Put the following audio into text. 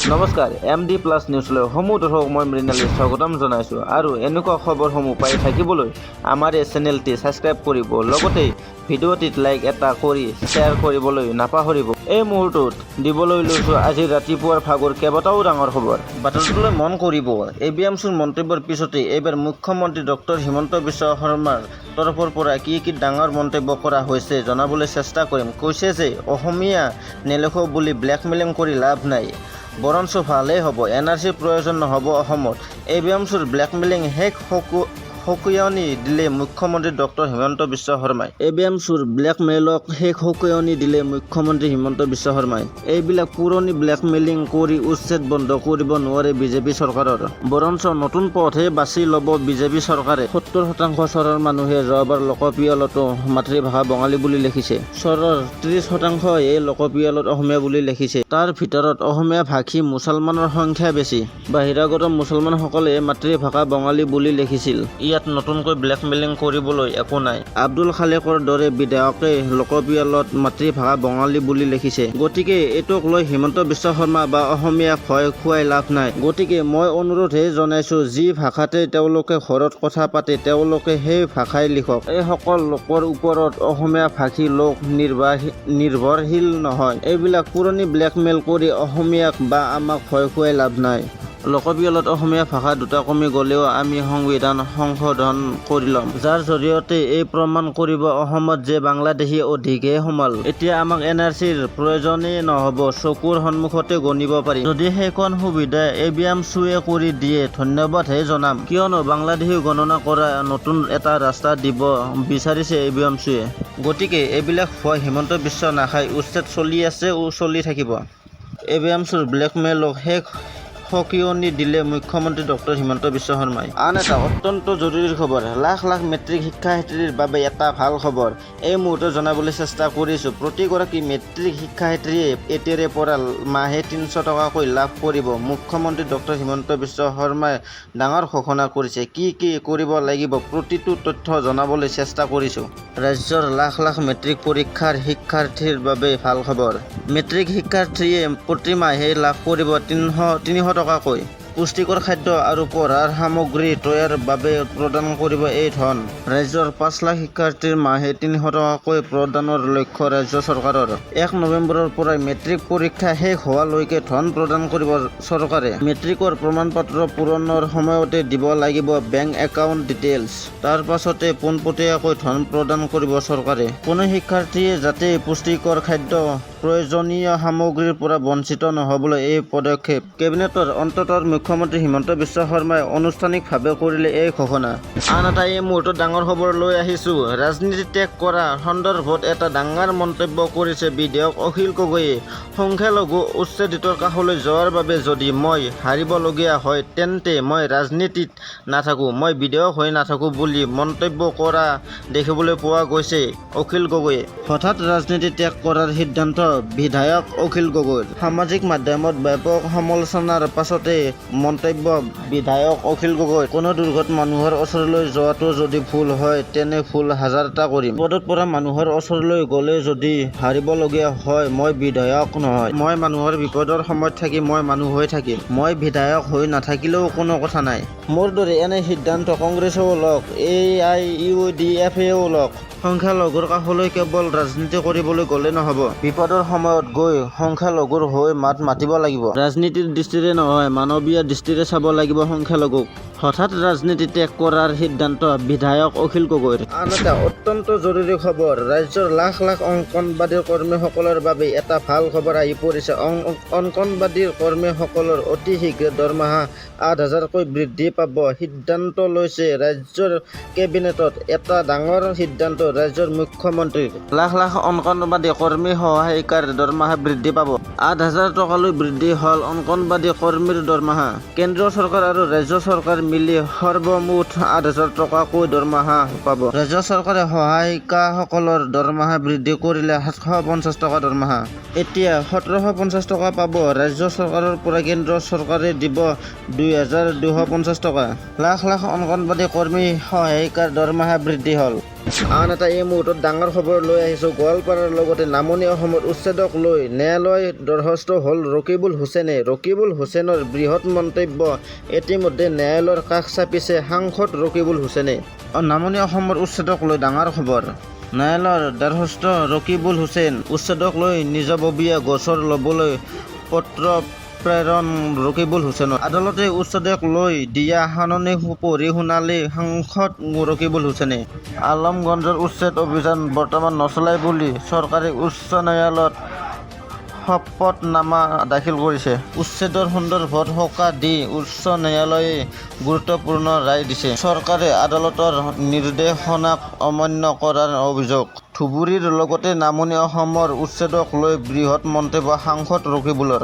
নমস্কাৰ MD plus নিউজলৈ সমূহ দৰ্শক মই মৃণালী স্বাগতম জনাইছোঁ আৰু এনেকুৱা খবৰসমূহ পাই থাকিবলৈ আমাৰ এই চেনেলটি ছাবস্ক্ৰাইব কৰিব লগতে ভিডিঅ'টিত লাইক এটা কৰি শ্বেয়াৰ কৰিবলৈ নাপাহৰিব। এই মুহূৰ্তত দিবলৈ লৈছোঁ আজি ৰাতিপুৱাৰ ভাগৰ কেইবাটাও ডাঙৰ খবৰ। বাতৰিটোলৈ মন কৰিব। ABMCৰ মন্তব্যৰ পিছতে এইবাৰ মুখ্যমন্ত্ৰী ডক্টৰ হিমন্ত বিশ্ব শৰ্মাৰ তৰফৰ পৰা কি ডাঙৰ মন্তব্য কৰা হৈছে জনাবলৈ চেষ্টা কৰিম। কৈছে যে অসমীয়া নেলেখো বুলি ব্লেকমেইলিং কৰি লাভ নাই, বৰঞ্চ ভালেই হ'ব, NRCৰ প্ৰয়োজন নহ'ব অসমত। ABMCৰ ব্লেকমেইলিং শেষ সকীয়নি দিলে মুখ্যমন্ত্ৰী ডক্টৰ হিমন্ত বিশ্ব শৰ্মাই। ABMCৰ ব্লেকমেইলক শেষ সকীয়নি দিলে মুখ্যমন্ত্ৰী হিমন্ত বিশ্ব শৰ্মাই। এইবিলাক পুৰণি ব্লেকমেইলিং কৰি উচ্ছেদ বন্ধ কৰিব নোৱাৰে বিজেপি চৰকাৰৰ, বৰঞ্চ নতুন পথহে বাছি ল'ব বিজেপি চৰকাৰে। 70% চৰৰ মানুহে যোৱাবাৰ লোকপিয়লতো মাতৃভাষা বঙালী বুলি লিখিছে। চৰৰ 30% এই লোকপিয়লত অসমীয়া বুলি লিখিছে। তাৰ ভিতৰত অসমীয়া ভাষী মুছলমানৰ সংখ্যা বেছি। বাহিৰাগত মুছলমানসকলে মাতৃভাষা বঙালী বুলি লিখিছিল। ইয়াত নতুনকৈ ব্লেকমেইলিং কৰিবলৈ একো নাই। আব্দুল খালেকৰ দৰে বিধায়কে লোকপিয়লত মাতৃভাষা বঙালী বুলি লিখিছে। গতিকে এইটোক লৈ হিমন্ত বিশ্ব শৰ্মা বা অসমীয়াক ভয় খুৱাই লাভ নাই। গতিকে মই অনুৰোধহে জনাইছোঁ, যি ভাষাতে তেওঁলোকে ঘৰত কথা পাতে তেওঁলোকে সেই ভাষাই লিখক। এইসকল লোকৰ ওপৰত অসমীয়া ভাষী লোক নিৰ্ভৰশীল নহয়। এইবিলাক পুৰণি ব্লেকমেইল কৰি অসমীয়াক বা আমাক ভয় খুৱাই লাভ নাই। লোকপিয়লত অসমীয়া ভাষা দুটা কমি গ'লেও আমি সংবিধান সংশোধন কৰি ল'ম, যাৰ জৰিয়তে এই প্ৰমাণ কৰিব অসমত যে বাংলাদেশী অধিকহে সোমাল। এতিয়া আমাক NRCৰ প্ৰয়োজনেই নহ'ব, চকুৰ সন্মুখতে গণিব পাৰি। যদি সেইখন সুবিধা ABMCয়ে কৰি দিয়ে ধন্যবাদহে জনাম, কিয়নো বাংলাদেশী গণনা কৰা নতুন এটা ৰাস্তা দিব বিচাৰিছে ABMCয়ে। গতিকে এইবিলাক ভয় হিমন্ত বিশ্ব নাখায়। উচ্ছেদ চলি আছে, চলি থাকিব। ABMCৰ ব্লেকমেইলক শেষ সকীয়নি দিলে মুখ্যমন্ত্ৰী ডক্টৰ হিমন্ত বিশ্ব শৰ্মাই। আন এটা অত্যন্ত জৰুৰী খবৰ, লাখ লাখ মেট্ৰিক শিক্ষাৰ্থীৰ বাবে এটা ভাল খবৰ এই মুহূৰ্তত জনাবলৈ চেষ্টা কৰিছোঁ। প্ৰতিগৰাকী মেট্ৰিক শিক্ষাৰ্থীয়ে এতিয়াৰে পৰা মাহে 300 টকাকৈ লাভ কৰিব। মুখ্যমন্ত্ৰী ডক্টৰ হিমন্ত বিশ্ব শৰ্মাই ডাঙৰ ঘোষণা কৰিছে। কি কি কৰিব লাগিব প্ৰতিটো তথ্য জনাবলৈ চেষ্টা কৰিছোঁ। ৰাজ্যৰ লাখ লাখ মেট্ৰিক পৰীক্ষাৰ শিক্ষাৰ্থীৰ বাবে ভাল খবৰ। মেট্ৰিক শিক্ষাৰ্থীয়ে প্ৰতি মাহে লাভ কৰিব 300 টকাকৈ। পুষ্টিকৰ খাদ্য আৰু পঢ়াৰ সামগ্ৰী তৈয়াৰ বাবে প্ৰদান কৰিব এই ধন। ৰাজ্যৰ 5 লাখ শিক্ষাৰ্থীৰ মাহে 300 টকাকৈ প্ৰদানৰ লক্ষ্য ৰাজ্য চৰকাৰৰ। 1 নৱেম্বৰৰ পৰাই মেট্ৰিক পৰীক্ষা শেষ হোৱালৈকে ধন প্ৰদান কৰিব চৰকাৰে। মেট্ৰিকৰ প্ৰমাণপত্ৰ পূৰণৰ সময়তে দিব লাগিব বেংক একাউণ্ট ডিটেইলছ। তাৰ পাছতে পোনপটীয়াকৈ ধন প্ৰদান কৰিব চৰকাৰে। কোনো শিক্ষাৰ্থীয়ে যাতে পুষ্টিকৰ খাদ্য প্ৰয়োজনীয় সামগ্ৰীৰ পৰা বঞ্চিত নহ'বলৈ এই পদক্ষেপ। কেবিনেটৰ অন্ততঃ মুখ্যমন্ত্ৰী হিমন্ত বিশ্ব শৰ্মাই আনুষ্ঠানিকভাৱে কৰিলে এই ঘোষণা। আন এটা এই মুহূৰ্তত ডাঙৰ খবৰ লৈ আহিছোঁ। ৰাজনীতি ত্যাগ কৰাৰ সন্দৰ্ভত এটা ডাঙৰ মন্তব্য কৰিছে বিধায়ক অখিল গগৈয়ে। সংখ্যালঘু উচ্ছেদিতৰ কাষলৈ যোৱাৰ বাবে যদি মই হাৰিবলগীয়া হয় তেন্তে মই ৰাজনীতিত নাথাকোঁ, মই বিধায়ক হৈ নাথাকোঁ বুলি মন্তব্য কৰা দেখিবলৈ পোৱা গৈছে অখিল গগৈয়ে। হঠাৎ ৰাজনীতি ত্যাগ কৰাৰ সিদ্ধান্ত বিধায়ক অখিল গগৈৰ। সামাজিক মাধ্যমত ব্যাপক সমালোচনাৰ পাছতে মন্তব্য বিধায়ক অখিল গগৈ। কোনো দুৰ্গত মানুহৰ ওচৰলৈ যোৱাটো যদি ভুল হয় তেনে ভুল হাজাৰটা কৰিম। বিপদত পৰা মানুহৰ ওচৰলৈ গ'লে যদি হাৰিবলগীয়া হয় মই বিধায়ক নহয়, মই মানুহৰ বিপদৰ সময়ত থাকি মই মানুহ হৈ থাকিম। মই বিধায়ক হৈ নাথাকিলেও কোনো কথা নাই। মোৰ দৰে এনে সিদ্ধান্ত কংগ্ৰেছেও লওক, AIUDFেও লওক। সংখ্যালঘুৰ কাষলৈ কেৱল ৰাজনীতি কৰিবলৈ গ'লে নহ'ব, বিপদৰ সময়ত গৈ সংখ্যালঘুৰ হৈ মাত মাতিব লাগিব। ৰাজনীতিৰ দৃষ্টিৰে নহয়, মানৱীয় দৃষ্টিৰে চাব লাগিব সংখ্যালঘুক। হঠাৎ ৰাজনীতি ত্যাগ কৰাৰ সিদ্ধান্ত বিধায়ক অখিল গগৈৰ। আন এটা অত্যন্ত জৰুৰী খবৰ, ৰাজ্যৰ লাখ লাখ অংগনবাদী কৰ্মীসকলৰ বাবে এটা ভাল খবৰ আহি পৰিছে। অংগনবাদী কৰ্মীসকলৰ অতি শীঘ্ৰে দৰমহা 8,000কৈ বৃদ্ধি পাব সিদ্ধান্ত লৈছে ৰাজ্যৰ কেবিনেটত। এটা ডাঙৰ সিদ্ধান্ত ৰাজ্যৰ মুখ্যমন্ত্ৰীৰ। লাখ লাখ অংগনবাদী কৰ্মী সহায়িকাৰ দৰমহা বৃদ্ধি পাব। 8,000 টকালৈ বৃদ্ধি হ'ল অংগনবাদী কৰ্মীৰ দৰমহা। কেন্দ্ৰীয় চৰকাৰ আৰু ৰাজ্য চৰকাৰ মিলি সৰ্বমুঠ 8,000 টকাকৈ দৰমহা পাব। ৰাজ্য চৰকাৰে সহায়িকাসকলৰ দৰমহা বৃদ্ধি কৰিলে 750 টকা দৰমহা। এতিয়া 1750 টকা পাব। ৰাজ্য চৰকাৰৰ পৰা কেন্দ্ৰীয় চৰকাৰে দিব 2,250 টকা। লাখ লাখ অংগনবাদী কৰ্মী সহায়িকাৰ দৰমহা বৃদ্ধি হ'ল। আন এটা এই মুহূৰ্তত ডাঙৰ খবৰ লৈ আহিছোঁ। গোৱালপাৰাৰ লগতে নামনি অসমৰ উচ্ছেদক লৈ ন্যায়ালয় দ্বাৰস্থ হ'ল ৰকিবুল হুছেইনে। ৰকিবুল হুছেইনৰ বৃহৎ মন্তব্য, ইতিমধ্যে ন্যায়ালয়ৰ কাষ চাপিছে সাংসদ ৰকিবুল হুছেইনে। নামনি অসমৰ উচ্ছেদক লৈ ডাঙৰ খবৰ। ন্যায়ালয়ৰ দ্বাৰস্থ ৰকিবুল হুছেইন। উচ্ছেদক লৈ নিজাববীয়া গোচৰ ল'বলৈ পত্ৰ প্ৰেৰণ ৰকিবুল হুছেইনৰ। আদালতে উচ্ছেদক লৈ দিয়া শুনানি পঢ়ি শুনালে সাংসদ ৰকিবুল হুছেইনে। আলমগঞ্জৰ উচ্ছেদ অভিযান বৰ্তমান নচলে বুলি চৰকাৰে উচ্চ ন্যায়ালয়ত শপতনামা দাখিল কৰিছে। উচ্ছেদৰ সন্দৰ্ভত সকাহ দি উচ্চ ন্যায়ালয়ে গুৰুত্বপূৰ্ণ ৰায় দিছে। চৰকাৰে আদালতৰ নিৰ্দেশনাক অমান্য কৰাৰ অভিযোগ। ধুবুৰীৰ লগতে নামনি অসমৰ উচ্ছেদক লৈ বৃহৎ মন্তব্য সাংসদ ৰকিবুলৰ।